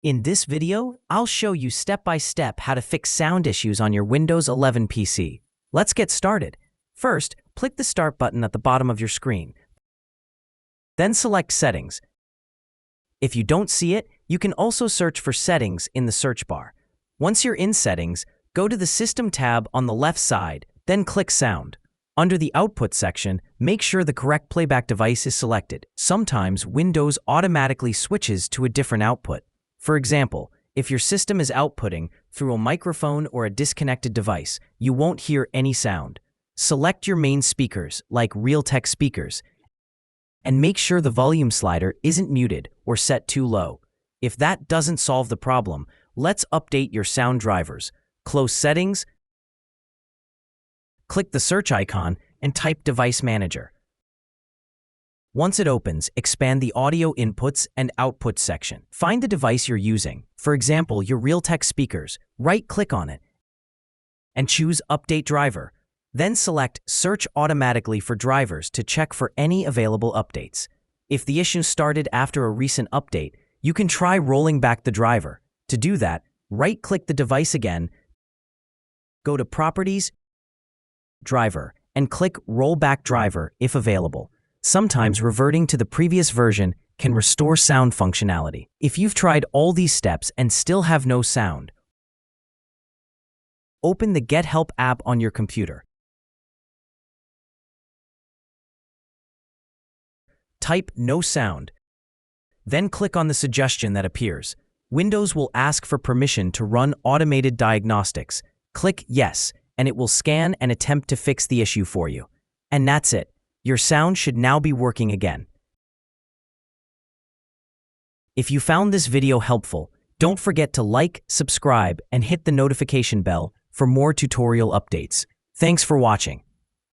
In this video, I'll show you step-by-step how to fix sound issues on your Windows 11 PC. Let's get started. First, click the Start button at the bottom of your screen. Then select Settings. If you don't see it, you can also search for Settings in the search bar. Once you're in Settings, go to the System tab on the left side, then click Sound. Under the Output section, make sure the correct playback device is selected. Sometimes Windows automatically switches to a different output. For example, if your system is outputting through a microphone or a disconnected device, you won't hear any sound. Select your main speakers, like Realtek speakers, and make sure the volume slider isn't muted or set too low. If that doesn't solve the problem, let's update your sound drivers. Close Settings, click the search icon, and type Device Manager. Once it opens, expand the Audio Inputs and Outputs section. Find the device you're using, for example, your Realtek speakers. Right-click on it and choose Update Driver. Then select Search automatically for drivers to check for any available updates. If the issue started after a recent update, you can try rolling back the driver. To do that, right-click the device again, go to Properties, Driver, and click Roll Back Driver if available. Sometimes reverting to the previous version can restore sound functionality. If you've tried all these steps and still have no sound, open the Get Help app on your computer. Type No Sound. Then click on the suggestion that appears. Windows will ask for permission to run automated diagnostics. Click Yes, and it will scan and attempt to fix the issue for you. And that's it. Your sound should now be working again. If you found this video helpful, don't forget to like, subscribe, and hit the notification bell for more tutorial updates. Thanks for watching.